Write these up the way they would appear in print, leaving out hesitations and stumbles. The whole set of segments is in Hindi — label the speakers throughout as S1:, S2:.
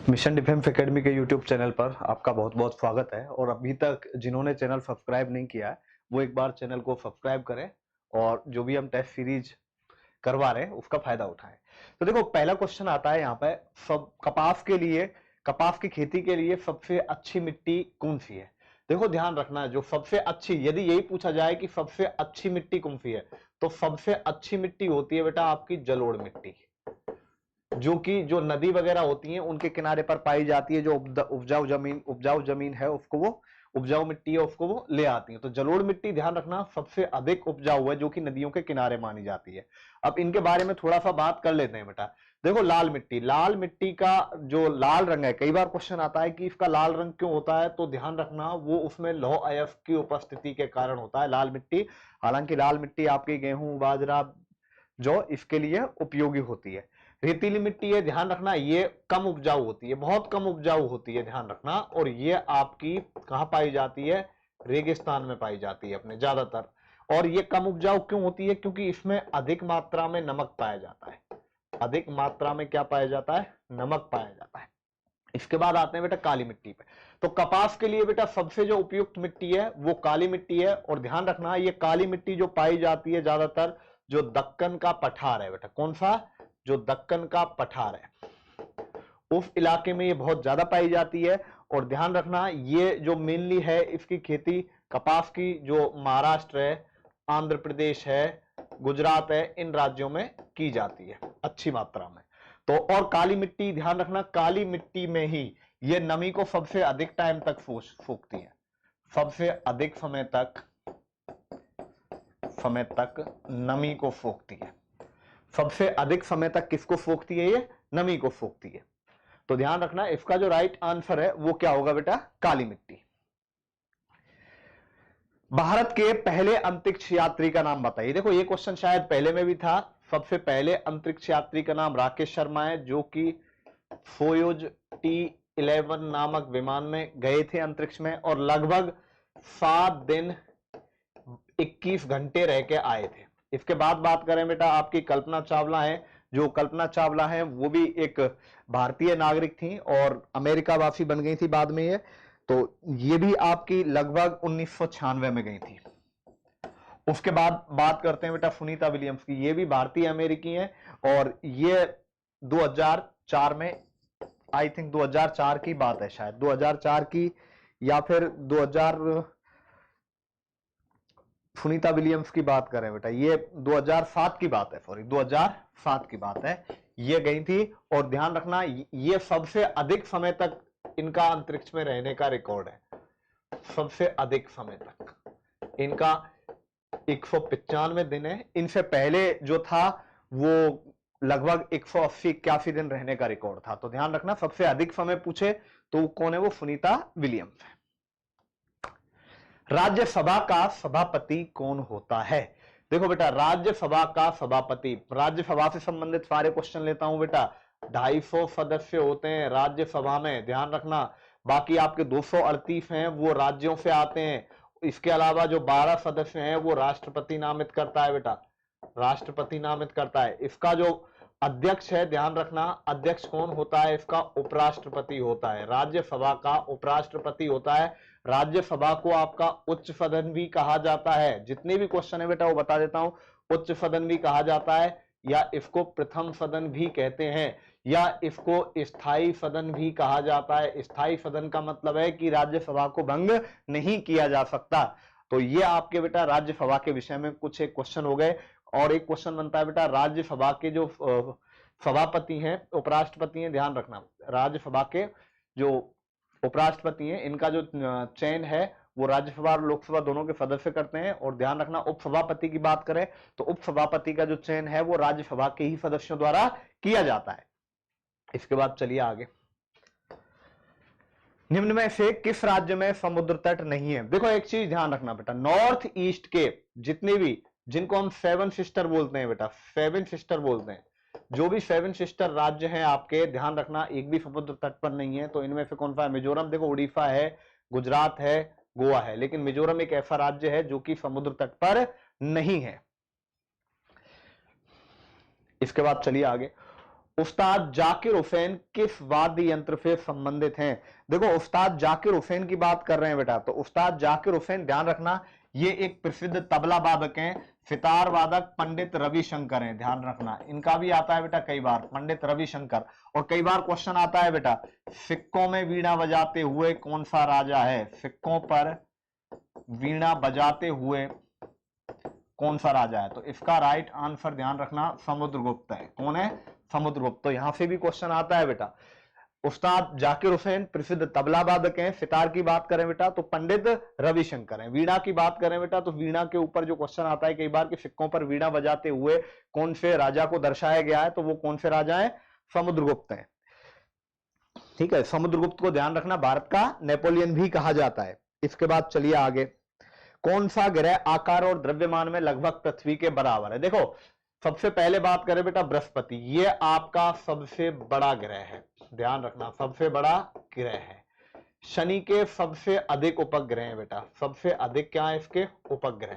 S1: मिशन डिफेंस एकेडमी के यूट्यूब चैनल पर आपका बहुत बहुत स्वागत है। और अभी तक जिन्होंने चैनल सब्सक्राइब नहीं किया है वो एक बार चैनल को सब्सक्राइब करें और जो भी हम टेस्ट सीरीज करवा रहे हैं उसका फायदा उठाएं। तो देखो, पहला क्वेश्चन आता है यहाँ पे, सब कपास के लिए, कपास की खेती के लिए सबसे अच्छी मिट्टी कौन सी है। देखो ध्यान रखना, जो सबसे अच्छी, यदि यही पूछा जाए कि सबसे अच्छी मिट्टी कौन सी है, तो सबसे अच्छी मिट्टी होती है बेटा आपकी जलोढ़ मिट्टी, जो कि जो नदी वगैरह होती हैं उनके किनारे पर पाई जाती है। जो उपजाऊ जमीन है उसको वो, उपजाऊ मिट्टी है उसको वो ले आती है। तो जलोढ़ मिट्टी ध्यान रखना सबसे अधिक उपजाऊ है, जो कि नदियों के किनारे मानी जाती है। अब इनके बारे में थोड़ा सा बात कर लेते हैं बेटा। देखो लाल मिट्टी, लाल मिट्टी का जो लाल रंग है, कई बार क्वेश्चन आता है कि इसका लाल रंग क्यों होता है, तो ध्यान रखना वो उसमें लौह अयस्क की उपस्थिति के कारण होता है लाल मिट्टी। हालांकि लाल मिट्टी आपकी गेहूं, बाजरा, जो इसके लिए उपयोगी होती है। रेतीली मिट्टी है, ध्यान रखना ये कम उपजाऊ होती है, बहुत कम उपजाऊ होती है, ध्यान रखना। और ये आपकी कहां पाई जाती है, रेगिस्तान में पाई जाती है अपने ज्यादातर। और ये कम उपजाऊ क्यों होती है, क्योंकि इसमें अधिक मात्रा में नमक पाया जाता है। अधिक मात्रा में क्या पाया जाता है, नमक पाया जाता है। इसके बाद आते हैं बेटा काली मिट्टी पे। तो कपास के लिए बेटा सबसे जो उपयुक्त मिट्टी है वो काली मिट्टी है। और ध्यान रखना ये काली मिट्टी जो पाई जाती है ज्यादातर जो दक्कन का पठार है बेटा, कौन सा, जो दक्कन का पठार है उस इलाके में ये बहुत ज्यादा पाई जाती है। और ध्यान रखना ये जो मेनली है इसकी खेती कपास की, जो महाराष्ट्र है, आंध्र प्रदेश है, गुजरात है, इन राज्यों में की जाती है अच्छी मात्रा में। तो और काली मिट्टी, ध्यान रखना काली मिट्टी में ही ये नमी को सबसे अधिक टाइम तक फूकती है, सबसे अधिक समय तक नमी को फूकती है। सबसे अधिक समय तक किसको फूकती है, ये नमी को फूकती है। तो ध्यान रखना इसका जो राइट आंसर है वो क्या होगा बेटा, काली मिट्टी। भारत के पहले अंतरिक्ष यात्री का नाम बताइए। देखो ये क्वेश्चन शायद पहले में भी था। सबसे पहले अंतरिक्ष यात्री का नाम राकेश शर्मा है, जो कि सोयुज T11 नामक विमान में गए थे अंतरिक्ष में और लगभग 7 दिन 21 घंटे रह के आए थे। इसके बाद बात करें बेटा आपकी कल्पना चावला है। जो कल्पना चावला है वो भी एक भारतीय नागरिक थी और अमेरिका वासी बन गई थी बाद में ये। तो ये भी आपकी लगभग 1996 में गई थी। उसके बाद बात करते हैं बेटा सुनीता विलियम्स की। ये भी भारतीय अमेरिकी हैं और ये 2004 में, आई थिंक 2004 की बात है, शायद 2004 की या फिर 2000, सुनीता विलियम्स की बात करें बेटा ये 2007 की बात है, सॉरी 2007 की बात है, ये गई थी। और ध्यान रखना ये सबसे अधिक समय तक इनका अंतरिक्ष में रहने का रिकॉर्ड है। सबसे अधिक समय तक इनका 195 दिन है। इनसे पहले जो था वो लगभग 180-81 दिन रहने का रिकॉर्ड था। तो ध्यान रखना सबसे अधिक समय पूछे तो कौन है, वो सुनीता विलियम्स है। राज्यसभा का सभापति कौन होता है। देखो बेटा राज्यसभा का सभापति, राज्यसभा से संबंधित सारे क्वेश्चन लेता हूं बेटा। 250 सदस्य होते हैं राज्यसभा में, ध्यान रखना। बाकी आपके 238 हैं वो राज्यों से आते हैं। इसके अलावा जो 12 सदस्य हैं वो राष्ट्रपति नामित करता है बेटा, राष्ट्रपति नामित करता है। इसका जो अध्यक्ष है, ध्यान रखना अध्यक्ष कौन होता है, इसका उपराष्ट्रपति होता है। राज्यसभा का उपराष्ट्रपति होता है। राज्यसभा को आपका उच्च सदन भी कहा जाता है। जितने भी क्वेश्चन है बेटा वो बता देता हूं। उच्च सदन भी कहा जाता है, या इसको प्रथम सदन भी कहते हैं, या इसको स्थायी सदन भी कहा जाता है। स्थायी सदन का मतलब है कि राज्यसभा को भंग नहीं किया जा सकता। तो ये आपके बेटा राज्यसभा के विषय में कुछ एक क्वेश्चन हो गए। और एक क्वेश्चन बनता है बेटा राज्यसभा के जो सभापति हैं, उपराष्ट्रपति हैं, ध्यान रखना राज्यसभा के जो उपराष्ट्रपति हैं इनका जो चयन है वो राज्यसभा और लोकसभा दोनों के सदस्य करते हैं। और ध्यान रखना उपसभापति की बात करें तो उपसभापति का जो चयन है वो राज्यसभा के ही सदस्यों द्वारा किया जाता है। इसके बाद चलिए आगे। निम्न में से किस राज्य में समुद्र तट नहीं है। देखो एक चीज ध्यान रखना बेटा, नॉर्थ ईस्ट के जितने भी, जिनको हम 7 सिस्टर बोलते हैं बेटा, 7 सिस्टर बोलते हैं, जो भी 7 सिस्टर राज्य हैं आपके, ध्यान रखना एक भी समुद्र तट पर नहीं है। तो इनमें से कौन सा है, मिजोरम। देखो उड़ीसा है, गुजरात है, गोवा है, लेकिन मिजोरम एक ऐसा राज्य है जो कि समुद्र तट पर नहीं है। इसके बाद चलिए आगे। उस्ताद जाकिर हुसैन किस वाद्य यंत्र से संबंधित हैं? देखो उस्ताद जाकिर हुसैन की बात कर रहे हैं बेटा, तो उस्ताद जाकिर हुसैन ध्यान रखना ये एक प्रसिद्ध तबला वादक हैं, सितार वादक पंडित रविशंकर हैं, ध्यान रखना इनका भी आता है बेटा कई बार, पंडित रविशंकर। और कई बार क्वेश्चन आता है बेटा, सिक्कों में वीणा बजाते हुए कौन सा राजा है? सिक्कों पर वीणा बजाते हुए कौन सा राजा है? तो इसका राइट आंसर ध्यान रखना समुद्रगुप्त है। कौन है? समुद्रगुप्त। तो यहां से भी क्वेश्चन आता है बेटा। उस्ताद जाकिर हुसैन प्रसिद्ध तबला वादक हैं, सितार की बात करें बेटा तो पंडित रविशंकर हैं, वीणा की बात करें बेटा तो वीणा के ऊपर जो क्वेश्चन आता है कई बार कि सिक्कों पर वीणा बजाते हुए कौन से राजा को दर्शाया गया है, तो वो कौन से राजा हैं? समुद्रगुप्त हैं। ठीक है, समुद्रगुप्त को ध्यान रखना भारत का नेपोलियन भी कहा जाता है। इसके बाद चलिए आगे, कौन सा ग्रह आकार और द्रव्यमान में लगभग पृथ्वी के बराबर है? देखो सबसे पहले बात करें बेटा बृहस्पति, ये आपका सबसे बड़ा ग्रह है, ध्यान रखना सबसे बड़ा ग्रह है। शनि के सबसे अधिक उपग्रह हैं बेटा, सबसे अधिक क्या है इसके? उपग्रह।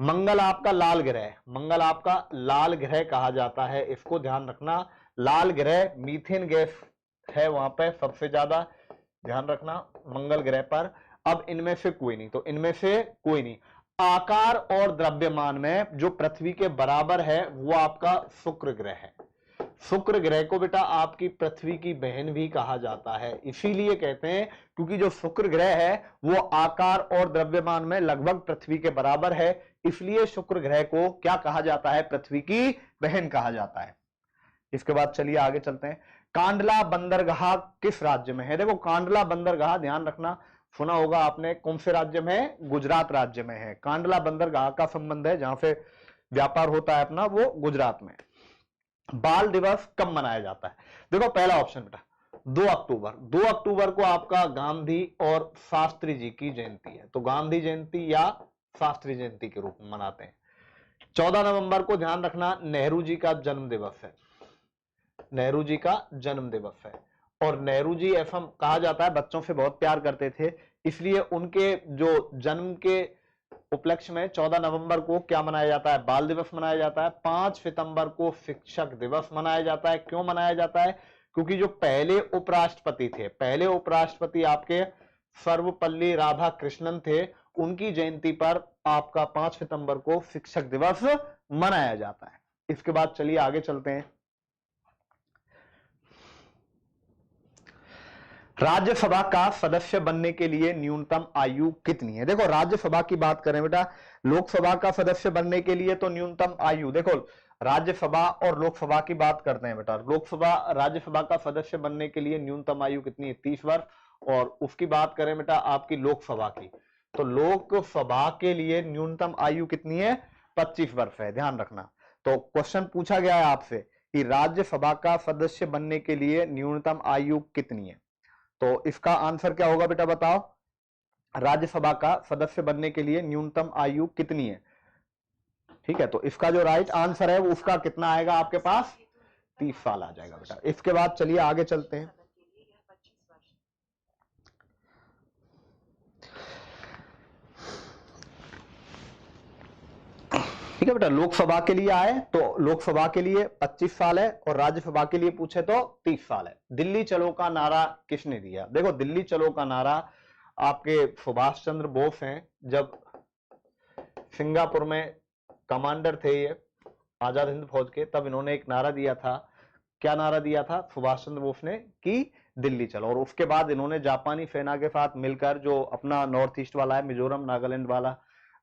S1: मंगल आपका लाल ग्रह है, मंगल आपका लाल ग्रह कहा जाता है, इसको ध्यान रखना। लाल ग्रह मीथेन गैस है वहां पे सबसे ज्यादा, ध्यान रखना मंगल ग्रह पर। अब इनमें से कोई नहीं, तो इनमें से कोई नहीं। आकार और द्रव्यमान में जो पृथ्वी के बराबर है वो आपका शुक्र ग्रह है। शुक्र ग्रह को बेटा आपकी पृथ्वी की बहन भी कहा जाता है, इसीलिए कहते हैं क्योंकि जो शुक्र ग्रह है वो आकार और द्रव्यमान में लगभग पृथ्वी के बराबर है, इसलिए शुक्र ग्रह को क्या कहा जाता है? पृथ्वी की बहन कहा जाता है। इसके बाद चलिए आगे चलते हैं, कांडला बंदरगाह किस राज्य में है? देखो कांडला बंदरगाह ध्यान रखना, सुना होगा आपने, कौन से राज्य में है? गुजरात राज्य में है। कांडला बंदरगाह का संबंध है जहां से व्यापार होता है अपना, वो गुजरात में। बाल दिवस कब मनाया जाता है? देखो पहला ऑप्शन बेटा 2 अक्टूबर। 2 अक्टूबर को आपका गांधी और शास्त्री जी की जयंती है, तो गांधी जयंती या शास्त्री जयंती के रूप में मनाते हैं। 14 नवंबर को ध्यान रखना नेहरू जी का जन्म दिवस है, नेहरू जी का जन्म दिवस है। और नेहरू जी ऐसा कहा जाता है बच्चों से बहुत प्यार करते थे, इसलिए उनके जो जन्म के उपलक्ष्य में 14 नवंबर को क्या मनाया जाता है? बाल दिवस मनाया जाता है। 5 सितंबर को शिक्षक दिवस मनाया जाता है। क्यों मनाया जाता है? क्योंकि जो पहले उपराष्ट्रपति थे, पहले उपराष्ट्रपति आपके सर्वपल्ली राधाकृष्णन थे, उनकी जयंती पर आपका 5 सितंबर को शिक्षक दिवस मनाया जाता है। इसके बाद चलिए आगे चलते हैं, राज्यसभा का सदस्य बनने के लिए न्यूनतम आयु कितनी है? देखो राज्यसभा की बात करें बेटा, लोकसभा का सदस्य बनने के लिए तो न्यूनतम आयु, देखो राज्यसभा और लोकसभा की बात करते हैं बेटा, लोकसभा राज्यसभा का सदस्य बनने के लिए न्यूनतम आयु कितनी है? 30 वर्ष। और उसकी बात करें बेटा आपकी लोकसभा की, तो लोकसभा के लिए न्यूनतम आयु कितनी है? 25 वर्ष है, ध्यान रखना। तो क्वेश्चन पूछा गया है आपसे कि राज्यसभा का सदस्य बनने के लिए न्यूनतम आयु कितनी है, तो इसका आंसर क्या होगा बेटा बताओ? राज्यसभा का सदस्य बनने के लिए न्यूनतम आयु कितनी है? ठीक है, तो इसका जो राइट आंसर है वो उसका कितना आएगा आपके पास? 30 साल आ जाएगा बेटा। इसके बाद चलिए आगे चलते हैं, ठीक है बेटा। लोकसभा के लिए आए तो लोकसभा के लिए 25 साल है और राज्यसभा के लिए पूछे तो 30 साल है। दिल्ली चलो का नारा किसने दिया? देखो दिल्ली चलो का नारा आपके सुभाष चंद्र बोस हैं, जब सिंगापुर में कमांडर थे ये आजाद हिंद फौज के, तब इन्होंने एक नारा दिया था। क्या नारा दिया था सुभाष चंद्र बोस ने? कि दिल्ली चलो। और उसके बाद इन्होंने जापानी सेना के साथ मिलकर जो अपना नॉर्थ ईस्ट वाला है, मिजोरम नागालैंड वाला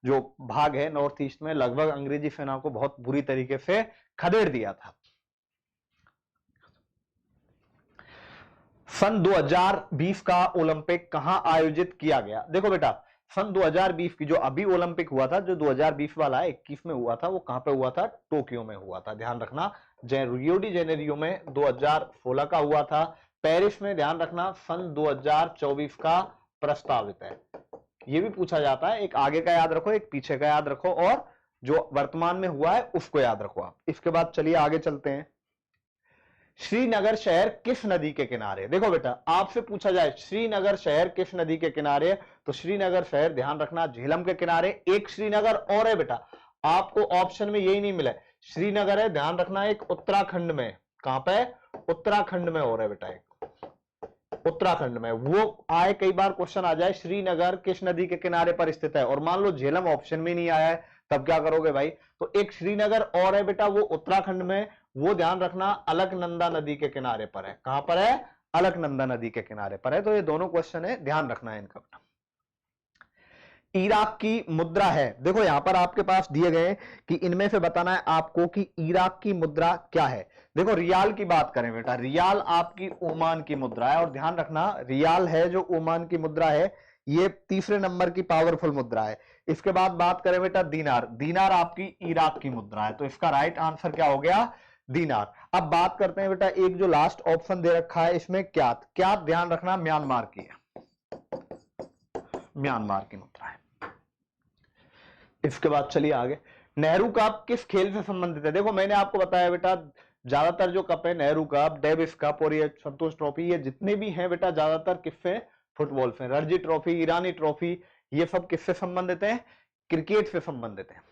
S1: जो भाग है नॉर्थ ईस्ट में, लगभग अंग्रेजी सेना को बहुत बुरी तरीके से खदेड़ दिया था। सन 2020 का ओलंपिक कहां आयोजित किया गया? देखो बेटा सन 2020 की जो अभी ओलंपिक हुआ था, जो 2020 वाला है 21 में हुआ था, वो कहां पे हुआ था? टोक्यो में हुआ था, ध्यान रखना। रियो डी जेनेरियो में 2016 का हुआ था। पेरिस में ध्यान रखना सन 2024 का प्रस्तावित है। ये भी पूछा जाता है, एक आगे का याद रखो, एक पीछे का याद रखो, और जो वर्तमान में हुआ है उसको याद रखो आप। इसके बाद चलिए आगे चलते हैं, श्रीनगर शहर किस नदी के किनारे? देखो बेटा आपसे पूछा जाए श्रीनगर शहर किस नदी के किनारे, तो श्रीनगर शहर ध्यान रखना झेलम के किनारे। एक श्रीनगर और है बेटा, आपको ऑप्शन में यही नहीं मिला, श्रीनगर है, ध्यान रखना, एक उत्तराखंड में। कहां पे? उत्तराखंड में हो रहा है बेटा, एक उत्तराखंड में। वो आए, कई बार क्वेश्चन आ जाए श्रीनगर किस नदी के किनारे पर स्थित है, और मान लो झेलम ऑप्शन में नहीं आया है, तब क्या करोगे भाई? तो एक श्रीनगर और है बेटा, वो उत्तराखंड में, वो ध्यान रखना अलकनंदा नदी के किनारे पर है। कहां पर है? अलकनंदा नदी के किनारे पर है। तो ये दोनों क्वेश्चन है, ध्यान रखना है इनका। इराक की मुद्रा है, देखो यहां पर आपके पास दिए गए कि इनमें से बताना है आपको कि इराक की मुद्रा क्या है। देखो रियाल की बात करें बेटा, रियाल आपकी ओमान की मुद्रा है, और ध्यान रखना रियाल है जो ओमान की मुद्रा है, ये तीसरे नंबर की पावरफुल मुद्रा है। इसके बाद बात करें बेटा दीनार, दीनार आपकी इराक की मुद्रा है, तो इसका राइट आंसर क्या हो गया? दीनार। अब बात करते हैं बेटा, एक जो लास्ट ऑप्शन दे रखा है इसमें क्यात, क्यात ध्यान रखना म्यांमार की है, म्यांमार की मुद्रा है। इसके बाद चलिए आगे, नेहरू कप किस खेल से संबंधित है? देखो मैंने आपको बताया बेटा, ज्यादातर जो कप है, नेहरू कप, डेविस कप और ये संतोष ट्रॉफी, ये जितने भी हैं बेटा ज्यादातर किससे? फुटबॉल से। रणजी ट्रॉफी, ईरानी ट्रॉफी, ये सब किससे संबंधित है? क्रिकेट से संबंधित है।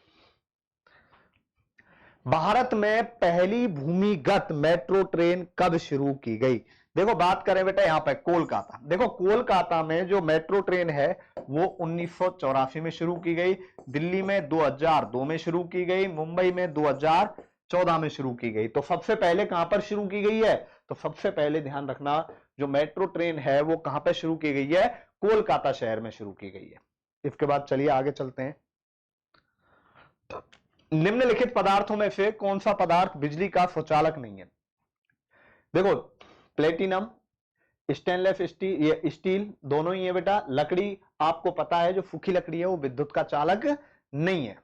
S1: भारत में पहली भूमिगत मेट्रो ट्रेन कब शुरू की गई? देखो बात करें बेटा यहां पर कोलकाता, देखो कोलकाता में जो मेट्रो ट्रेन है वो 1984 में शुरू की गई, दिल्ली में 2002 में शुरू की गई, मुंबई में 2014 में शुरू की गई। तो सबसे पहले कहां पर शुरू की गई है? तो सबसे पहले ध्यान रखना, जो मेट्रो ट्रेन है वो कहां पर शुरू की गई है? कोलकाता शहर में शुरू की गई है। इसके बाद चलिए आगे चलते हैं। निम्नलिखित पदार्थों में से कौन सा पदार्थ बिजली का स्वचालक नहीं है? देखो प्लेटिनम, स्टेनलेस स्टील, ये स्टील दोनों ही है बेटा। लकड़ी आपको पता है जो सूखी लकड़ी है वो विद्युत का चालक नहीं है।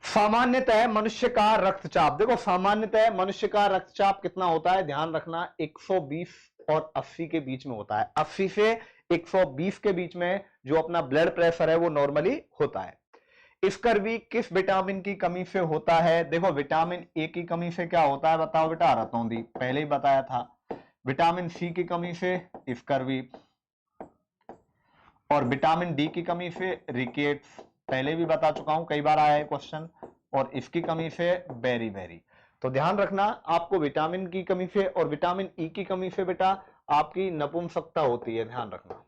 S1: सामान्यतः मनुष्य का रक्तचाप, देखो सामान्यतः मनुष्य का रक्तचाप कितना होता है? ध्यान रखना 120 और 80 के बीच में होता है। 80 से 120 के बीच में जो अपना ब्लड प्रेशर है वो नॉर्मली होता है। स्कर्वी किस विटामिन की कमी से होता है? देखो विटामिन ए की कमी से क्या होता है बताओ बेटा? रतौंधी, पहले ही बताया था। विटामिन सी की कमी से स्कर्वी, और विटामिन डी की कमी से रिकेट्स, पहले भी बता चुका हूं, कई बार आया है क्वेश्चन, और इसकी कमी से बेरी बेरी। तो ध्यान रखना आपको विटामिन की कमी से और विटामिन ई की कमी से बेटा आपकी नपुंसकता होती है, ध्यान रखना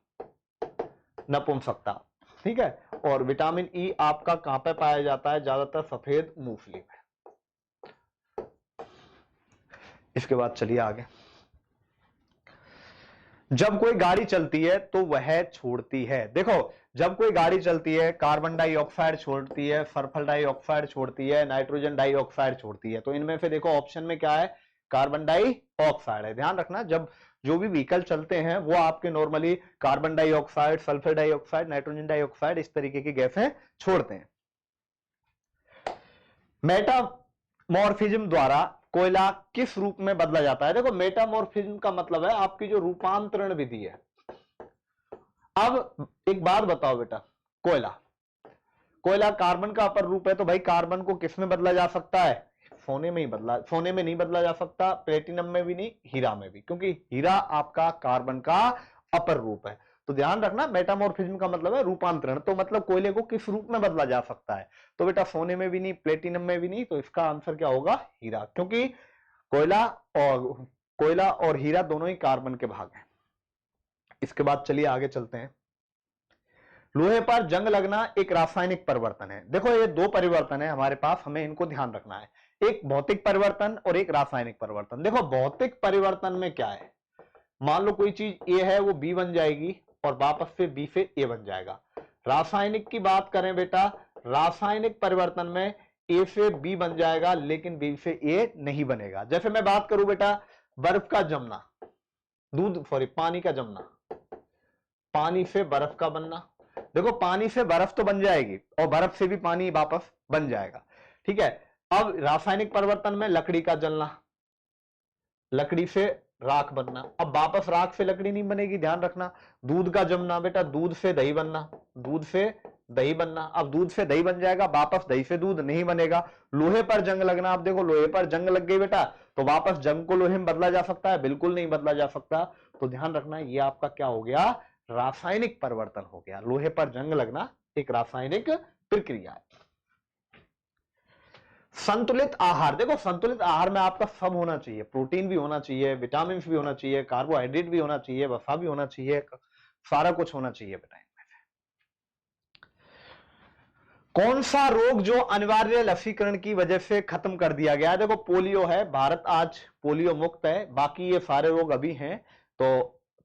S1: नपुंसकता, ठीक है। और विटामिन ई आपका कहां पे पाया जाता है? ज्यादातर सफेद मूंगफली में। इसके बाद चलिए आगे, जब कोई गाड़ी चलती है तो वह छोड़ती है, देखो जब कोई गाड़ी चलती है कार्बन डाइऑक्साइड छोड़ती है, सल्फर डाइऑक्साइड छोड़ती है, नाइट्रोजन डाइऑक्साइड छोड़ती है। तो इनमें से देखो ऑप्शन में क्या है? कार्बन डाइऑक्साइड है। ध्यान रखना जब जो भी व्हीकल चलते हैं वो आपके normally carbon dioxide, sulphur dioxide, nitrogen dioxide इस तरीके की गैसें छोड़ते हैं। मेटामॉर्फिज्म द्वारा कोयला किस रूप में बदला जाता है? देखो मेटामॉर्फिज्म का मतलब है आपकी जो रूपांतरण विधि है। अब एक बात बताओ बेटा, कोयला, कोयला कार्बन का अपर रूप है, तो भाई कार्बन को किस में बदला जा सकता है? सोने में ही बदला, सोने में नहीं बदला जा सकता, प्लेटिनम में भी नहीं, हीरा में भी, क्योंकि हीरा आपका कार्बन का अपर रूप है। तो ध्यान रखना मेटामॉर्फिज्म का मतलब है रूपांतरण, तो मतलब कोयले को किस रूप में बदला जा सकता है? तो बेटा सोने में भी नहीं, प्लेटिनम में भी नहीं, तो इसका आंसर क्या होगा? हीरा, क्योंकि कोयला और हीरा दोनों ही कार्बन के भाग हैं। इसके बाद चलिए आगे चलते हैं। लोहे पर जंग लगना एक रासायनिक परिवर्तन है। देखो ये दो परिवर्तन है हमारे पास, हमें इनको ध्यान रखना है, एक भौतिक परिवर्तन और एक रासायनिक परिवर्तन। देखो भौतिक परिवर्तन में क्या है? मान लो कोई चीज ए है वो बी बन जाएगी और वापस से बी से ए बन जाएगा। रासायनिक की बात करें बेटा, रासायनिक परिवर्तन में ए से बी बन जाएगा लेकिन बी से ए नहीं बनेगा। जैसे मैं बात करूं बेटा बर्फ का जमना, पानी का जमना, पानी से बर्फ का बनना, देखो पानी से बर्फ तो बन जाएगी और बर्फ से भी पानी वापस बन जाएगा, ठीक है। अब रासायनिक परिवर्तन में लकड़ी का जलना, लकड़ी से राख बनना, अब वापस राख से लकड़ी नहीं बनेगी, ध्यान रखना। दूध का जमना बेटा, दूध से दही बनना, दूध से दही बनना, अब दूध से दही बन जाएगा, वापस दही से दूध नहीं बनेगा। लोहे पर जंग लगना, आप देखो लोहे पर जंग लग गई बेटा, तो वापस जंग को लोहे में बदला जा सकता है? बिल्कुल नहीं बदला जा सकता। तो ध्यान रखना ये आपका क्या हो गया? रासायनिक परिवर्तन हो गया। लोहे पर जंग लगना एक रासायनिक प्रक्रिया है। संतुलित आहार, देखो संतुलित आहार में आपका सब होना चाहिए, प्रोटीन भी होना चाहिए, विटामिन भी होना चाहिए, कार्बोहाइड्रेट भी होना चाहिए, वसा भी होना चाहिए, सारा कुछ होना चाहिए बेटा। कौन सा रोग जो अनिवार्य लसीकरण की वजह से खत्म कर दिया गया है? देखो पोलियो है, भारत आज पोलियो मुक्त है, बाकी ये सारे रोग अभी हैं, तो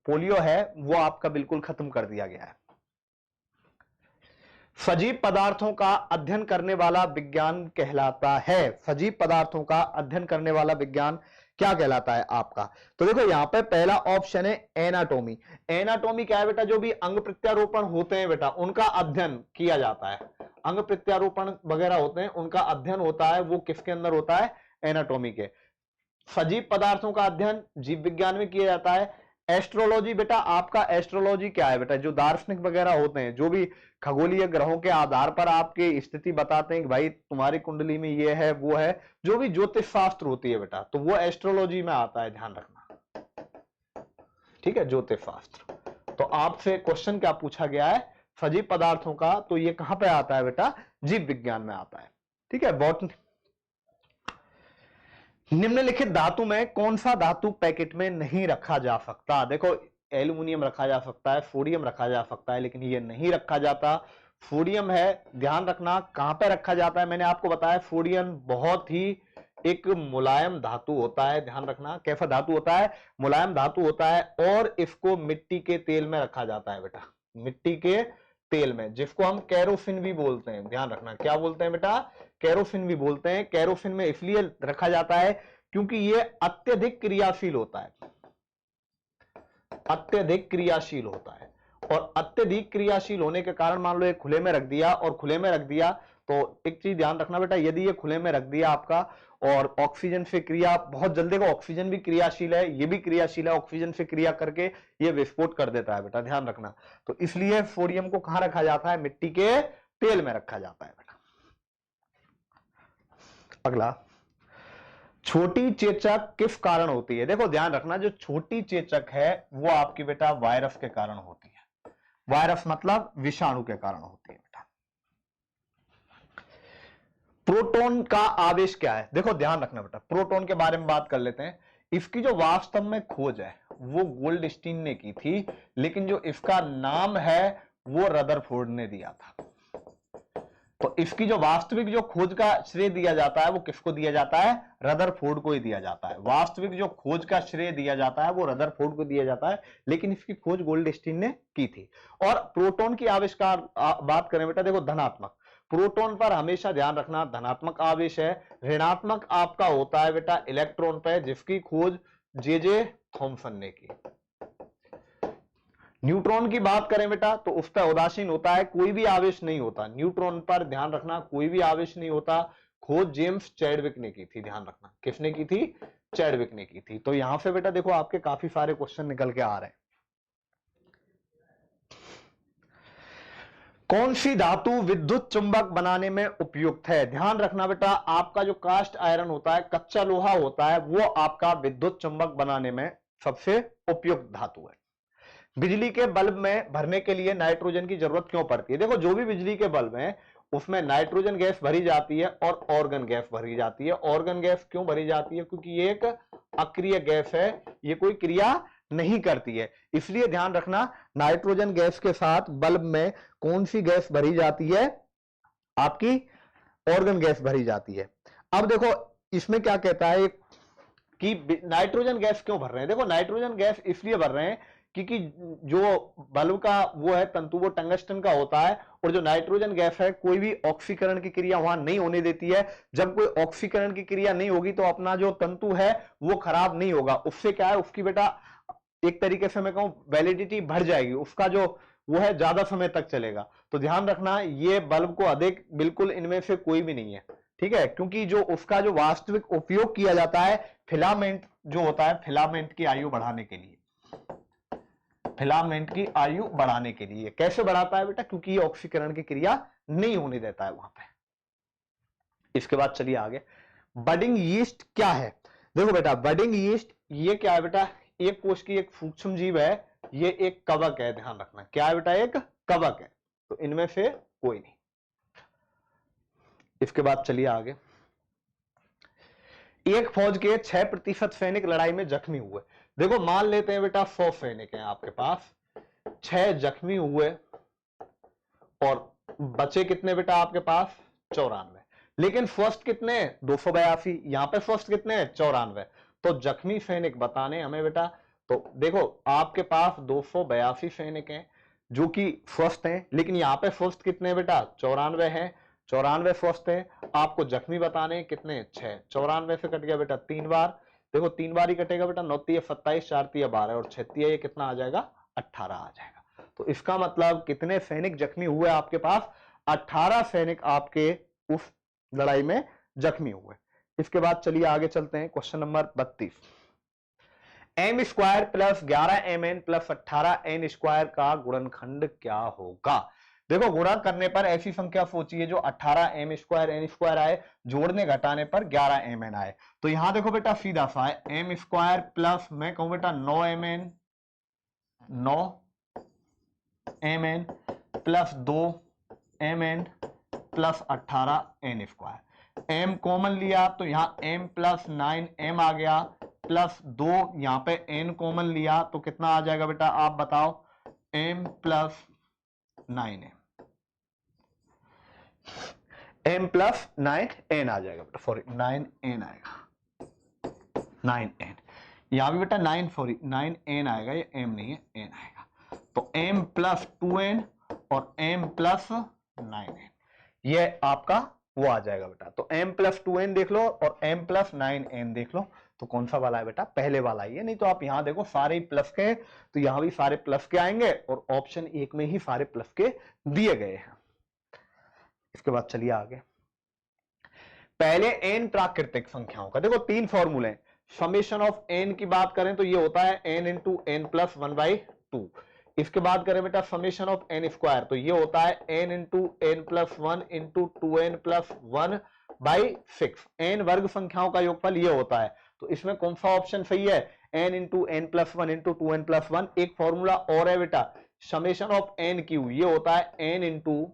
S1: पोलियो है वो आपका बिल्कुल खत्म कर दिया गया है। सजीव पदार्थों का अध्ययन करने वाला विज्ञान कहलाता है, सजीव पदार्थों का अध्ययन करने वाला विज्ञान क्या कहलाता है आपका? तो देखो यहां पे पहला ऑप्शन है एनाटॉमी। एनाटॉमी क्या है बेटा? जो भी अंग प्रत्यारोपण होते हैं बेटा उनका अध्ययन किया जाता है, अंग प्रत्यारोपण वगैरह होते हैं उनका अध्ययन होता है, वो किसके अंदर होता है? एनाटॉमी के। सजीव पदार्थों का अध्ययन जीव विज्ञान में किया जाता है। एस्ट्रोलॉजी बेटा, आपका एस्ट्रोलॉजी क्या है बेटा? जो दार्शनिक वगैरह होते हैं, जो भी खगोलीय ग्रहों के आधार पर आपकी स्थिति बताते हैं कि भाई तुम्हारी कुंडली में ये है वो है, जो भी ज्योतिष शास्त्र होती है बेटा, तो वो एस्ट्रोलॉजी में आता है, ध्यान रखना, ठीक है, ज्योतिष शास्त्र। तो आपसे क्वेश्चन क्या पूछा गया है सजीव पदार्थों का, तो ये कहां पे आता है बेटा? जीव विज्ञान में आता है, ठीक है। बहुत निम्नलिखित धातु में कौन सा धातु पैकेट में नहीं रखा जा सकता? देखो एल्युमिनियम रखा जा सकता है, सोडियम रखा जा सकता है, लेकिन ये नहीं रखा जाता। सोडियम है, ध्यान रखना कहां पे रखा जाता है, मैंने आपको बताया सोडियम बहुत ही एक मुलायम धातु होता है, ध्यान रखना कैसा धातु होता है? मुलायम धातु होता है, और इसको मिट्टी के तेल में रखा जाता है बेटा, मिट्टी के तेल में, जिसको हम कैरोसिन भी बोलते हैं, ध्यान रखना क्या बोलते हैं बेटा? कैरोसिन भी बोलते हैं। कैरोसिन में इसलिए रखा जाता है क्योंकि यह अत्यधिक क्रियाशील होता है, अत्यधिक क्रियाशील होता है, और अत्यधिक क्रियाशील होने के कारण मान लो ये खुले में रख दिया, और खुले में रख दिया तो एक चीज ध्यान रखना बेटा, यदि ये खुले में रख दिया आपका और ऑक्सीजन से क्रिया बहुत जल्दी को, ऑक्सीजन भी क्रियाशील है, ये भी क्रियाशील है, ऑक्सीजन से क्रिया करके ये विस्फोट कर देता है बेटा, ध्यान रखना। तो इसलिए सोडियम को कहां रखा जाता है? मिट्टी के तेल में रखा जाता है बेटा। अगला, छोटी चेचक किस कारण होती है? देखो ध्यान रखना, जो छोटी चेचक है वो आपकी बेटा वायरस के कारण होती है, वायरस मतलब विषाणु के कारण होती है बेटा। प्रोटॉन का आवेश क्या है? देखो ध्यान रखना बेटा, प्रोटॉन के बारे में बात कर लेते हैं। इसकी जो वास्तव में खोज है वो गोल्डस्टीन ने की थी, लेकिन जो इसका नाम है वो रदरफोर्ड ने दिया था। तो इसकी जो वास्तविक जो खोज का श्रेय दिया जाता है वो किसको दिया जाता है? रदरफोर्ड को ही दिया जाता है। वास्तविक जो खोज का श्रेय दिया जाता है वो रदरफोर्ड को दिया जाता है, लेकिन इसकी खोज गोल्डस्टीन ने की थी। और प्रोटॉन की आविष्कार बात करें बेटा, देखो धनात्मक, प्रोटॉन पर हमेशा ध्यान रखना धनात्मक आवेश है, ऋणात्मक आपका होता है बेटा इलेक्ट्रॉन पे, जिसकी खोज जे थॉमसन ने की। न्यूट्रॉन की बात करें बेटा तो उस पर उदासीन होता है, कोई भी आवेश नहीं होता न्यूट्रॉन पर, ध्यान रखना कोई भी आवेश नहीं होता। खोज जेम्स चैडविक ने की थी, ध्यान रखना किसने की थी? चैडविक ने की थी। तो यहां से बेटा देखो आपके काफी सारे क्वेश्चन निकल के आ रहे हैं। कौन सी धातु विद्युत चुंबक बनाने में उपयुक्त है? ध्यान रखना बेटा, आपका जो कास्ट आयरन होता है, कच्चा लोहा होता है, वो आपका विद्युत चुंबक बनाने में सबसे उपयुक्त धातु है। बिजली के बल्ब में भरने के लिए नाइट्रोजन की जरूरत क्यों पड़ती है? देखो जो भी बिजली के बल्ब है उसमें नाइट्रोजन गैस भरी जाती है और ऑर्गन गैस भरी जाती है। ऑर्गन गैस क्यों भरी जाती है? क्योंकि ये एक अक्रिय गैस है, ये कोई क्रिया नहीं करती है, इसलिए ध्यान रखना नाइट्रोजन गैस के साथ बल्ब में कौन सी गैस भरी जाती है? आपकी ऑर्गन गैस भरी जाती है। अब देखो इसमें क्या कहता है कि नाइट्रोजन गैस क्यों भर रहे हैं? देखो नाइट्रोजन गैस इसलिए भर रहे हैं क्योंकि जो बल्ब का वो है तंतु वो टंगस्टन का होता है, और जो नाइट्रोजन गैस है कोई भी ऑक्सीकरण की क्रिया वहां नहीं होने देती है। जब कोई ऑक्सीकरण की क्रिया नहीं होगी तो अपना जो तंतु है वो खराब नहीं होगा, उससे क्या है उसकी बेटा एक तरीके से मैं कहूं वैलिडिटी बढ़ जाएगी, उसका जो वो है ज्यादा समय तक चलेगा। तो ध्यान रखना ये बल्ब को अधिक बिल्कुल इनमें से कोई भी नहीं है, ठीक है, क्योंकि जो उसका जो वास्तविक उपयोग किया जाता है फिलामेंट जो होता है, फिलामेंट की आयु बढ़ाने के लिए, फिलामेंट की आयु बढ़ाने के लिए। कैसे बढ़ाता है बेटा? क्योंकि ये ऑक्सीकरण की क्रिया नहीं होने देता है वहां पे। इसके बाद चलिए आगे, बडिंग यीस्ट क्या है? देखो बेटा बडिंग यीस्ट ये क्या है बेटा? एक कोश की एक सूक्ष्म जीव है, ये एक कवक है, ध्यान रखना क्या है बेटा? एक कवक है, तो इनमें से कोई नहीं। इसके बाद चलिए आगे, एक फौज के 6% सैनिक लड़ाई में जख्मी हुए। देखो मान लेते हैं बेटा 100 सैनिक हैं आपके पास, 6 जख्मी हुए और बचे कितने बेटा आपके पास 94। लेकिन फर्स्ट कितने 282, यहां पे फर्स्ट कितने 94। तो जख्मी सैनिक बताने हमें बेटा। तो देखो आपके पास 282 सैनिक हैं जो कि फर्स्ट हैं, लेकिन यहां पे फर्स्ट कितने बेटा 94 हैं, 94 फर्स्ट है। आपको जख्मी बताने कितने 6, 94 से कट गया बेटा 3 बार। देखो 3 बार ही कटेगा बेटा, 9 तिया 27, 4 तिया 12 और 6 तिया ये कितना आ जाएगा 18 आ जाएगा। तो इसका मतलब कितने सैनिक जख्मी हुए आपके पास 18 सैनिक आपके उस लड़ाई में जख्मी हुए। इसके बाद चलिए आगे चलते हैं, question number 32। M square plus 11 M N plus 18 N square का गुणनखंड क्या होगा। देखो गुणा करने पर ऐसी संख्या सोचिए जो 18 एम स्क्वायर एन स्क्वायर आए, जोड़ने घटाने पर 11 एम एन आए। तो यहां देखो बेटा सीधा सा है, एम स्क्वायर प्लस मैं कहूं बेटा 9 M N, 9 M N plus 2 M N plus 18 N square. M common लिया तो यहां एम प्लस 9 एम आ गया, प्लस 2 यहां पे एन कॉमन लिया तो कितना आ जाएगा बेटा आप बताओ, m plus 9 m plus 9 n आ जाएगा बेटा, सॉरी 9 एन आएगा, 9 एन। यहां भी बेटा 9 सॉरी 9 एन आएगा, ये एम नहीं है एन आएगा। तो एम प्लस 2 एन और एम प्लस 9 एन, ये आपका वो आ जाएगा बेटा। तो m प्लस 2n देख लो और m प्लस 9n देख लो, तो कौन सा वाला है बेटा पहले वाला ही है। नहीं तो आप यहां देखो सारे प्लस के, तो यहां भी सारे प्लस के आएंगे और ऑप्शन 1 में ही सारे प्लस के दिए गए हैं। इसके बाद चलिए आगे, पहले n प्राकृतिक संख्याओं का देखो 3 फॉर्मूले हैं। समेशन ऑफ n की बात करें तो ये होता है n इंटू एन प्लस 1/2। इसके बाद करें बेटा समेशन ऑफ एन स्क्वायर तो ये होता है n into N plus 1 into 2n plus 1/6। n वर्ग संख्याओं का योगफल ये होता है। तो इसमें कौन सा ऑप्शन सही है, n into N plus 1 into 2n plus 1। एक फॉर्मूला और है बेटा, समेशन ऑफ n क्यू, ये होता है n इंटू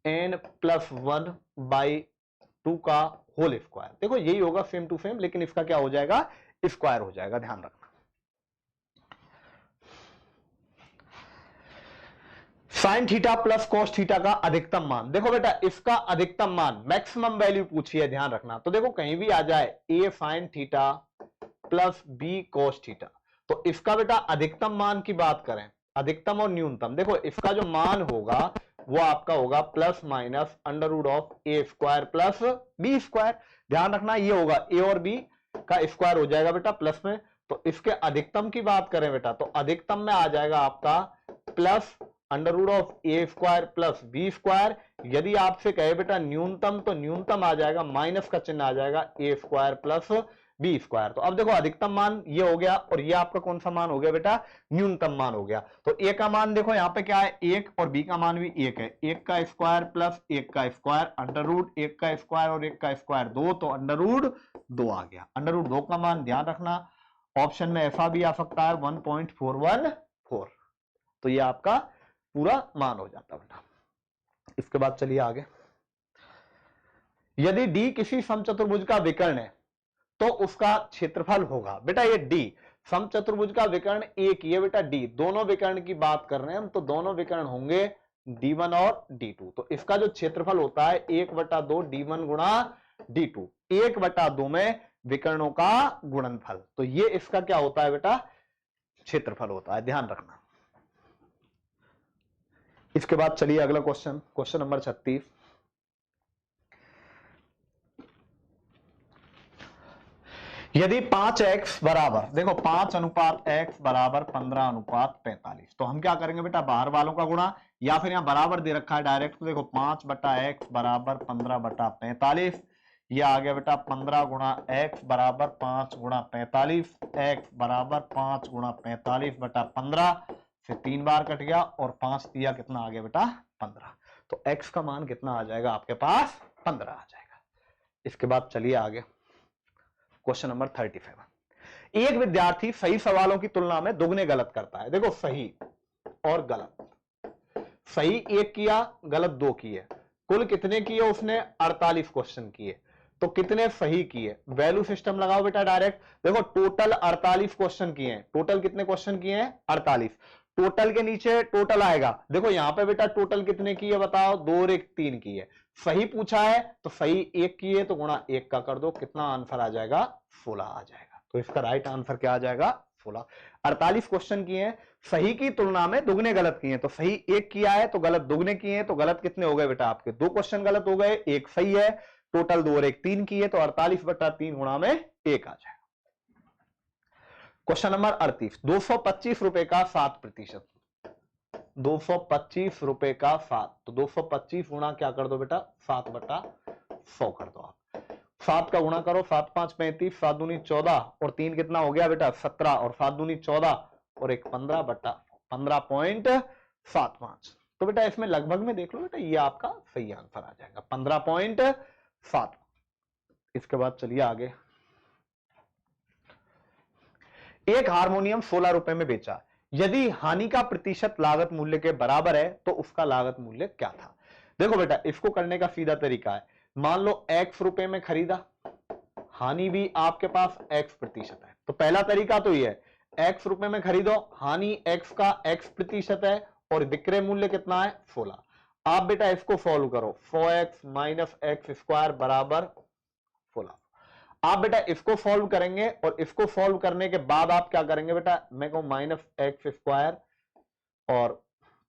S1: एन प्लस 1/2 का होल स्क्वायर। देखो यही होगा सेम टू सेम, लेकिन इसका क्या हो जाएगा स्क्वायर हो जाएगा, ध्यान रखना। Sign theta plus cos theta का अधिकतम मान, देखो बेटा इसका अधिकतम मान मैक्सिमम वैल्यू पूछी है, ध्यान रखना। तो देखो कहीं भी आ जाए a sine theta plus b cos theta, तो इसका बेटा अधिकतम मान की बात करें, अधिकतम और न्यूनतम, देखो इसका जो मान होगा वो आपका होगा plus minus under root of A square plus B square. ध्यान रखना ये होगा ए और बी का स्क्वायर हो जाएगा बेटा प्लस में। तो इसके अधिकतम की बात करें बेटा तो अधिकतम में आ जाएगा आपका plus under root of A square plus B square. यदि आपसे कहे बेटा न्यूनतम तो न्यूनतम आ जाएगा माइनस का चिन्ह आ जाएगा ए स्क्वायर प्लस बी स्क्वायर। तो अब देखो अधिकतम मान ये हो गया और ये आपका कौन सा मान हो गया बेटा न्यूनतम मान हो गया। तो ए का मान देखो यहाँ पे क्या है 1 और बी का मान भी 1 है, 1 का स्क्वायर प्लस 1 का स्क्वायर अंडर रूट 1 का स्क्वायर और 1 का स्क्वायर 2, तो अंडर रूट 2 आ गया। अंडर रूट 2 का मान ध्यान रखना ऑप्शन में ऐसा भी आ सकता है 1.414। तो ये आपका पूरा मान हो जाता बेटा। इसके बाद चलिए आगे, यदि डी किसी समचतुर्भुज का विकर्ण है तो उसका क्षेत्रफल होगा। बेटा ये डी समचतुर्भुज का विकर्ण एक ही है बेटा डी, दोनों विकर्ण की बात कर रहे हैं हम, तो दोनों विकर्ण होंगे D1 और D2। तो इसका जो क्षेत्रफल होता है 1/2 D1 गुणा D2, 1/2 में विकर्णों का गुणनफल। तो ये इसका क्या होता है बेटा क्षेत्रफल होता है, ध्यान रखना। इसके बाद चलिए अगला क्वेश्चन, क्वेश्चन नंबर 36। यदि 5x बराबर, देखो 5:x बराबर 15:45, तो हम क्या करेंगे बेटा बाहर वालों का गुणा, या फिर यहां बराबर दे रखा है डायरेक्ट, तो देखो 5/x बराबर 15/45, ये आ गया बेटा 15 गुणा x बराबर 5 गुणा 45, x बराबर 5 गुणा 45/15 से 3 बार कट गया और 5 दिया कितना आ गया बेटा 15। तो x का मान कितना आ जाएगा आपके पास 15 आ जाएगा। इसके बाद चलिए आगे, क्वेश्चन नंबर 37। एक विद्यार्थी सही सवालों की तुलना में दुगने गलत करता है। देखो सही और गलत, सही 1 किया गलत 2 किए, कुल कितने किए उसने 48 क्वेश्चन किए। तो कितने सही किए, वैल्यू सिस्टम लगाओ बेटा डायरेक्ट। देखो टोटल 48 क्वेश्चन किए हैं, टोटल कितने क्वेश्चन किए हैं 48। टोटल के नीचे टोटल आएगा, देखो यहां पे बेटा टोटल कितने किए बताओ, 2 और 1 3 किए। सही पूछा है तो सही 1 किए तो गुणा 1 का कर दो, कितना आंसर आ जाएगा 16 आ जाएगा। तो इसका राइट आंसर क्या आ जाएगा 16। 48 क्वेश्चन किए हैं, सही की तुलना में दुगने गलत किए हैं, तो सही 1 किया है तो गलत दुगने किए हैं, तो गलत कितने हो गए बेटा आपके 2 क्वेश्चन गलत हो गए, 1 सही है। टोटल 2 और 1 3 किए तो 48/3 गुणा में 1 आ जाएगा। क्वेश्चन नंबर 38, 225 रुपए का 7%, 225 रुपए का 7, तो 225 गुणा क्या कर दो बेटा 7/100 कर दो आप। 7 का गुणा करो, 7 5 35, 7 दूनी 14 और 3 कितना हो गया बेटा 17 और 7 दूनी 14 और 1 15/15.75। तो बेटा इसमें लगभग में देख लो बेटा, ये आपका सही आंसर आ जाएगा 15.7। इसके बाद चलिए आगे, एक हारमोनियम 16 रुपए में बेचा, यदि हानि का प्रतिशत लागत मूल्य के बराबर है तो उसका लागत मूल्य क्या था। देखो बेटा इसको करने का सीधा तरीका है, मान लो x रुपए में खरीदा, हानि भी आपके पास x% है, तो पहला तरीका तो ये है, x रुपए में खरीदो, हानि x का x% है और विक्रय मूल्य कितना है 16। आप बेटा इसको सॉल्व करो, 4x माइनस एक्स स्क्वायर बराबर 16। आप बेटा इसको सॉल्व करेंगे और इसको सॉल्व करने के बाद आप क्या करेंगे बेटा, मैं कहूं माइनस एक्स स्क्वायर और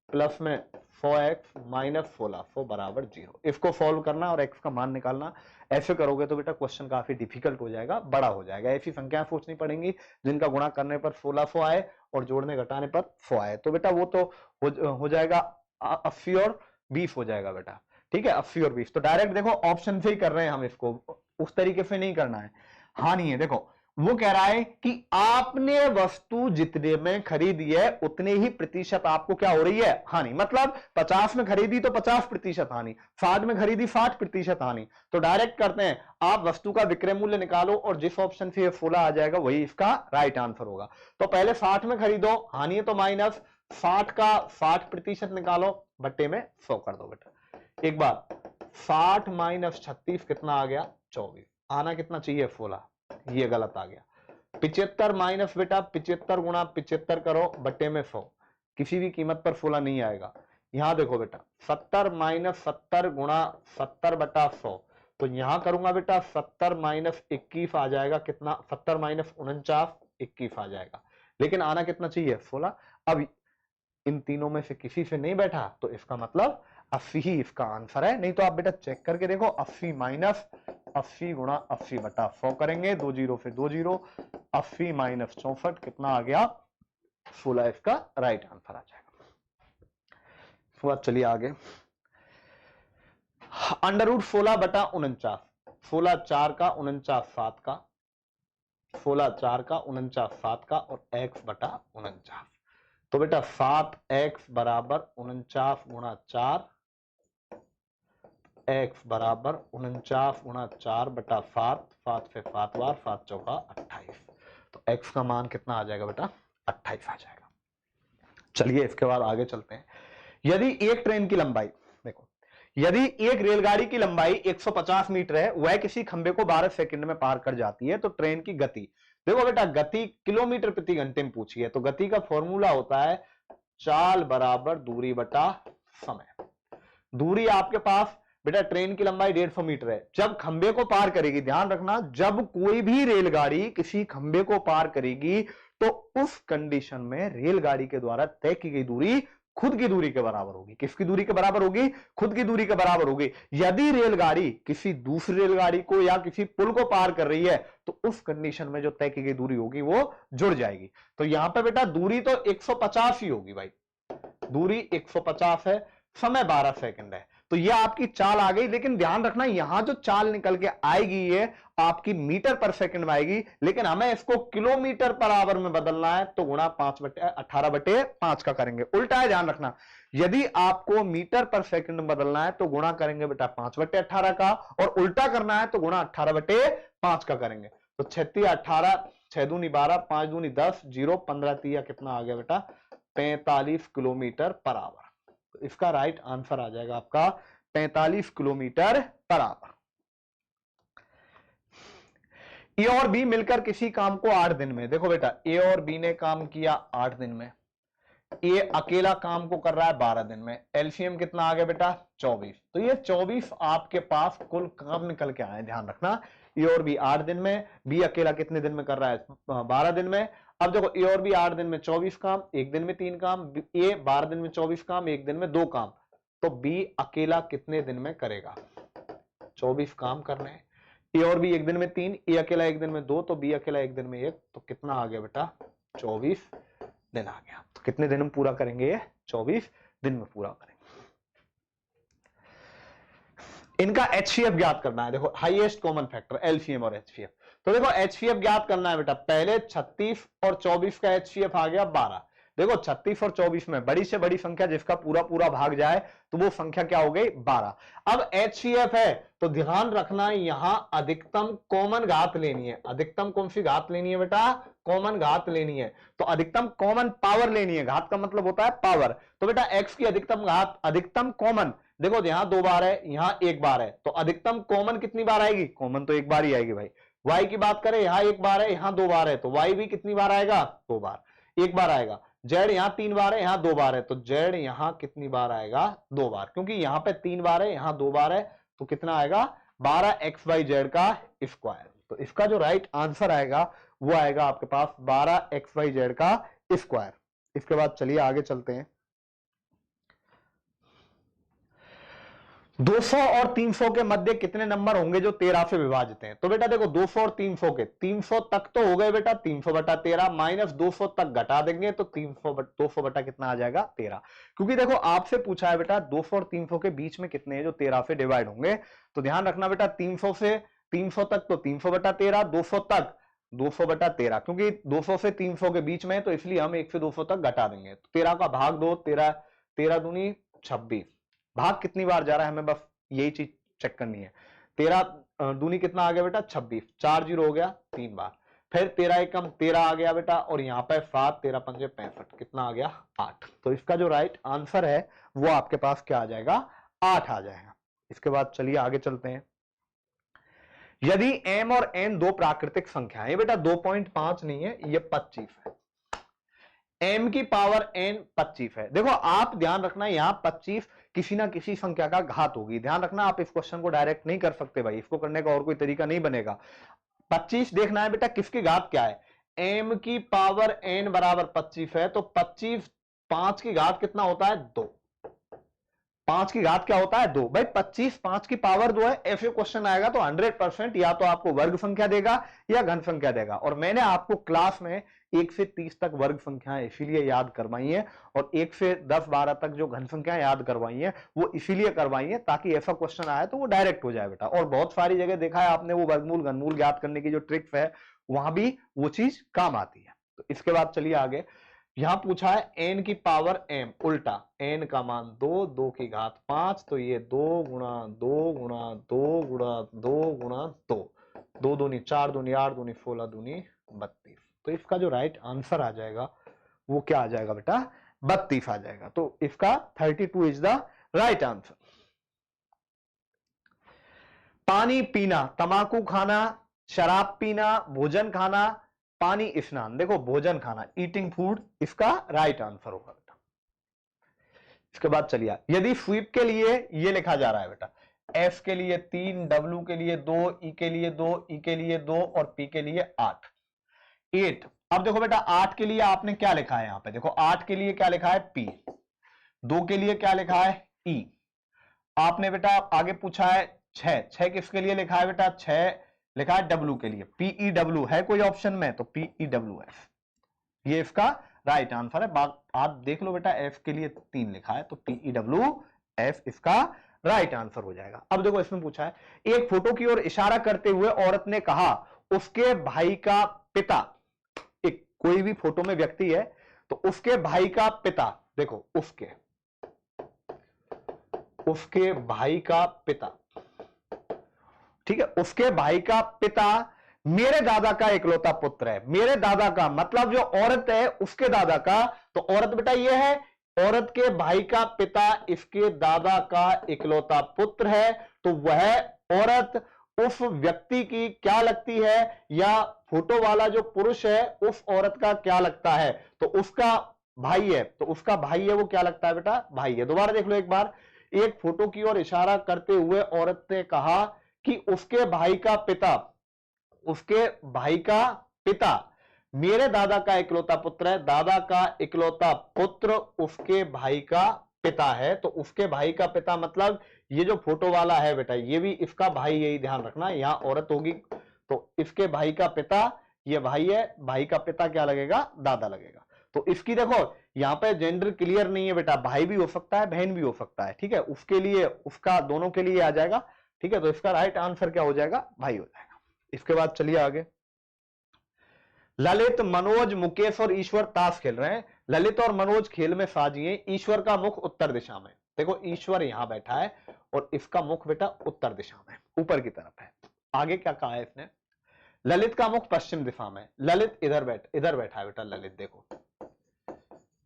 S1: प्लस में 4x माइनस 16 बराबर 0। इसको सॉल्व करना और x का मान निकालना, ऐसे करोगे तो बेटा क्वेश्चन काफी डिफिकल्ट हो जाएगा, बड़ा हो जाएगा। ऐसी संख्याएं सोचनी पड़ेंगी जिनका गुणा करने पर 1600 आए और जोड़ने घटाने पर 100 आए, तो बेटा वो तो हो जाएगा 80 और 20 हो जाएगा बेटा, ठीक है 80 और 20। तो डायरेक्ट देखो ऑप्शन से ही कर रहे हैं हम इसको, उस तरीके से नहीं करना है। हानि है, देखो वो कह रहा है कि आपने वस्तु जितने में खरीदी है उतने ही प्रतिशत आपको क्या हो रही है हानि, मतलब 50 में खरीदी तो 50% हानि, 60 में खरीदी 60% हानि। तो डायरेक्ट करते हैं, आप वस्तु का विक्रय मूल्य निकालो और जिस ऑप्शन से 16 आ जाएगा वही इसका राइट आंसर होगा। तो पहले 60 में खरीदो, हानि है तो माइनस 60 का 60% निकालो, बट्टे में 100 कर दो बेटा। एक बार 60 माइनस 36 कितना आ गया 24, आना कितना चाहिए 16, ये गलत आ गया। 75 माइनस बेटा 75 गुणा 75 करो बट्टे में 100, किसी भी कीमत पर 16 नहीं आएगा। यहां देखो बेटा 70 माइनस 70 गुणा 70/100, तो यहां करूंगा बेटा 70 माइनस 21 आ जाएगा कितना, 70 माइनस 49 21 आ जाएगा, लेकिन आना कितना चाहिए 16। अब इन तीनों में से किसी से नहीं बैठा तो इसका मतलब 80 ही इसका आंसर है। नहीं तो आप बेटा चेक करके देखो, 80 माइनस 80 गुणा 80/100 करेंगे, 2 जीरो से 2 जीरो, 80 माइनस 64 कितना आ गया 16, इसका राइट आंसर आ जाएगा। तो अब चलिए आगे, अंडर रूट 16/49, 16 4 का 49 7 का, 16 4 का 49 7 का और x/49। तो बेटा 7x बराबर 49 गुणा 4, x बराबर 49 गुणा 4/7, 7 से 7 बार 7 चौका 28, तो x का मान कितना आ जाएगा बेटा 28 आ जाएगा। चलिए इसके बाद आगे चलते हैं, यदि एक ट्रेन की लंबाई, देखो यदि एक रेलगाड़ी की लंबाई 150 मीटर है, वह किसी खंबे को 12 सेकंड में पार कर जाती है, तो ट्रेन की गति, देखो बेटा गति किलोमीटर प्रति घंटे में पूछी है, तो गति का फॉर्मूला होता है चाल बराबर दूरी बटा समय। दूरी आपके पास बेटा ट्रेन की लंबाई 150 मीटर है, जब खंबे को पार करेगी, ध्यान रखना जब कोई भी रेलगाड़ी किसी खंबे को पार करेगी तो उस कंडीशन में रेलगाड़ी के द्वारा तय की गई दूरी खुद की दूरी के बराबर होगी। किसकी दूरी के बराबर होगी, खुद की दूरी के बराबर होगी। यदि रेलगाड़ी किसी दूसरी रेलगाड़ी को या किसी पुल को पार कर रही है तो उस कंडीशन में जो तय की गई दूरी होगी वो जुड़ जाएगी। तो यहां पे बेटा दूरी तो 150 ही होगी भाई, दूरी 150 है, समय 12 सेकंड है, तो यह आपकी चाल आ गई। लेकिन ध्यान रखना यहां जो चाल निकल के आएगी ये आपकी मीटर पर सेकंड में आएगी, लेकिन हमें इसको किलोमीटर पर आवर में बदलना है तो गुणा 18/5 का करेंगे। उल्टा है, ध्यान रखना, यदि आपको मीटर पर सेकंड में बदलना है तो गुणा करेंगे बेटा 5/18 का, और उल्टा करना है तो गुणा 18/5 का करेंगे। तो 36 18, 6 दूनी 12, 5 दूनी 10, 0 15 3 कितना आ गया बेटा 45 किलोमीटर पर आवर। तो इसका राइट आंसर आ जाएगा आपका 45 किलोमीटर पर आवर। ए और बी मिलकर किसी काम को 8 दिन में, देखो बेटा ए और बी ने काम किया 8 दिन में, ए अकेला काम को कर रहा है 12 दिन में, एलसीएम कितना आ गया बेटा 24। तो ये 24 आपके पास कुल काम निकल के आए, ध्यान रखना। ए और बी 8 दिन में, बी अकेला कितने दिन में कर रहा है 12 दिन में। अब देखो ए और बी 8 दिन में 24 काम, एक दिन में 3 काम, ए 12 दिन में 24 काम, एक दिन में 2 काम, तो बी अकेला कितने दिन में करेगा, 24 काम करने हैं। ए और बी एक दिन में 3, ए अकेला एक दिन में 2, तो बी अकेला एक दिन में 1, तो कितना आ गया बेटा 24 दिन आ गया। तो कितने दिन में पूरा करेंगे ये 24 दिन में पूरा करेंगे। इनका एचसीएफ ज्ञात करना है, देखो हाईएस्ट कॉमन फैक्टर एलसीएम और एचसीएफ। तो देखो एचसीएफ ज्ञात करना है बेटा, पहले 36 और 24 का एचसीएफ आ गया 12। देखो 36 और 24 में बड़ी से बड़ी संख्या जिसका पूरा पूरा भाग जाए तो वो संख्या क्या हो गई 12। अब एचसीएफ है तो ध्यान रखना यहां अधिकतम कॉमन घात लेनी है। अधिकतम कौन सी घात लेनी है बेटा, कॉमन घात लेनी है। तो अधिकतम कॉमन पावर लेनी है, घात का मतलब होता है पावर। तो बेटा एक्स की अधिकतम घात, अधिकतम कॉमन, देखो यहां 2 बार है यहां 1 बार है, तो अधिकतम कॉमन कितनी बार आएगी, कॉमन तो 1 बार ही आएगी भाई। y की बात करें यहां 1 बार है यहां 2 बार है, तो y भी कितनी बार आएगा 2 बार, 1 बार आएगा। z यहां 3 बार है यहां 2 बार है, तो z यहां कितनी बार आएगा 2 बार, क्योंकि यहां पे 3 बार है यहां 2 बार है, तो कितना आएगा 12xyz का स्क्वायर। तो इसका जो राइट आंसर आएगा वो आएगा आपके पास 12xyz का स्क्वायर। इसके बाद चलिए आगे चलते हैं। 200 और 300 के मध्य कितने नंबर होंगे जो 13 से विभाजित हैं। तो बेटा देखो 200 और 300 के, 300 तक तो हो गए बेटा 300 बटा 13, माइनस 200 तक घटा देंगे तो 200 बटा कितना आ जाएगा 13। क्योंकि देखो आपसे पूछा है बेटा 200 और 300 के बीच में कितने हैं जो 13 से डिवाइड होंगे। तो ध्यान रखना बेटा 300 से 300 तक तो 300 बटा 13, 200 तक 200 बटा 13, क्योंकि 200 से 300 के बीच में तो इसलिए हम 1 से 200 तक घटा देंगे। तो 13 का भाग 2, 13 दूनी 26, भाग कितनी बार जा रहा है हमें बस यही चीज चेक करनी है। 13 दूनी कितना आ गया बेटा 26, 4 0 हो गया 3 बार, फिर 13 एकम 13 आ गया बेटा, और यहां पे 7, 13 पंजे 65, कितना आ गया 8। तो इसका जो राइट आंसर है वो आपके पास क्या आ जाएगा 8 आ जाएगा। इसके बाद चलिए आगे चलते हैं। यदि m और n दो प्राकृतिक संख्याएं, ये बेटा 2.5 नहीं है ये 25 है, m की पावर n 25 है। देखो आप ध्यान रखना यहां 25 किसी ना किसी संख्या का घात होगी, ध्यान रखना आप इस क्वेश्चन को डायरेक्ट नहीं कर सकते भाई, इसको करने का और कोई तरीका नहीं बनेगा। 25 देखना है बेटा किसकी घात क्या है, m की पावर n बराबर 25 है, तो 25 5 की घात कितना होता है 2, 5 की घात क्या होता है 2। भाई 25 5 की पावर 2 है, ऐसे क्वेश्चन आएगा तो 100% या तो आपको वर्ग संख्या देगा या घन संख्या देगा। और मैंने आपको क्लास में 1 से 30 तक वर्ग संख्याएं इसीलिए याद करवाई है, और 1 से 10 12 तक जो घन संख्याएं याद करवाई है वो इसीलिए करवाई है ताकि ऐसा क्वेश्चन आए तो वो डायरेक्ट हो जाए बेटा। और बहुत सारी जगह देखा है आपने वो वर्गमूल घनमूल ज्ञात करने की जो ट्रिक्स है वहां भी वो चीज काम आती है। तो इसके बाद चलिए आगे, यहां पूछा है n की पावर m, उल्टा n का मान 2, 2 की घात 5, तो ये 2 गुणा 2 गुणा 2 गुणा 2 गुणा 2, 2 दूनी 4 दूनी 8 दूनी 16 दूनी 32। तो इसका जो राइट आंसर आ जाएगा वो क्या आ जाएगा बेटा 32 आ जाएगा। तो इसका 32 इज द राइट आंसर। पानी पीना, तंबाकू खाना, शराब पीना, भोजन खाना, पानी स्नान, देखो भोजन खाना ईटिंग फूड इसका राइट आंसर होगा बेटा। इसके बाद चलिए, यदि स्वीप के लिए ये लिखा जा रहा है बेटा एफ के लिए 3, डब्ल्यू के लिए 2, ई के लिए 2, ई के लिए 2 और पी के लिए 8। अब देखो बेटा 8 के लिए आपने क्या लिखा है, यहां पे देखो 8 के लिए क्या लिखा है पी, 2 के लिए क्या लिखा है ई, आपने बेटा आगे पूछा है 6 किसके लिए लिखा है बेटा 6 लिखा है डब्ल्यू के लिए, पीई डब्ल्यू है कोई ऑप्शन में तो पीई डब्ल्यू एफ, ये इसका राइट आंसर है। आप देख लो बेटा एफ के लिए 3 लिखा है तो पीई डब्ल्यू एफ इसका राइट आंसर हो जाएगा। अब देखो इसमें पूछा है, एक फोटो की ओर इशारा करते हुए औरत ने कहा उसके भाई का पिता, एक कोई भी फोटो में व्यक्ति है तो उसके भाई का पिता, देखो उसके भाई का पिता, ठीक है, उसके भाई का पिता मेरे दादा का इकलौता पुत्र है। मेरे दादा का मतलब जो औरत है उसके दादा का, तो औरत बेटा ये है, औरत के भाई का पिता इसके दादा का इकलौता पुत्र है, तो वह औरत उस व्यक्ति की क्या लगती है, या फोटो वाला जो पुरुष है उस औरत का क्या लगता है, तो उसका भाई है, तो उसका भाई है, वो क्या लगता है बेटा, भाई है। दोबारा देख लो एक बार, एक फोटो की ओर इशारा करते हुए औरत ने कहा कि उसके भाई का पिता, उसके भाई का पिता मेरे दादा का इकलौता पुत्र है, दादा का इकलौता पुत्र उसके भाई का पिता है। तो उसके भाई का पिता मतलब ये जो फोटो वाला है बेटा, ये भी इसका भाई, यही ध्यान रखना, यहां औरत होगी तो इसके भाई का पिता, ये भाई है, भाई का पिता क्या लगेगा, दादा लगेगा। तो इसकी देखो यहां पे जेंडर क्लियर नहीं है बेटा, भाई भी हो सकता है, बहन भी हो सकता है, ठीक है, उसके लिए, उसका, दोनों के लिए आ जाएगा, ठीक है। तो इसका राइट आंसर क्या हो जाएगा, भाई हो जाएगा। इसके बाद चलिए आगे, ललित, मनोज, मुकेश और ईश्वर ताश खेल रहे हैं। ललित और मनोज खेल में साझी हैं, ईश्वर का मुख उत्तर दिशा में। देखो ईश्वर यहां बैठा है और इसका मुख बेटा उत्तर दिशा में, ऊपर की तरफ है। आगे क्या कहा है इसने, ललित का मुख पश्चिम दिशा में, ललित इधर बैठा है बेटा, ललित देखो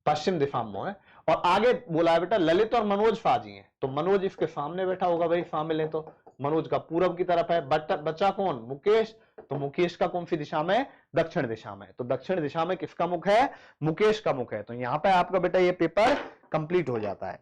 S1: पश्चिम दिशा में है। और आगे बोला है बेटा ललित और मनोज साझी हैं, तो मनोज इसके सामने बैठा होगा भाई, शामिल है तो मनोज का पूरब की तरफ है। बचा कौन, मुकेश, तो मुकेश का कौन सी दिशा में, दक्षिण दिशा में। तो दक्षिण दिशा में किसका मुख है, मुकेश का मुख है। तो यहां पे आपका बेटा ये पेपर कंप्लीट हो जाता है।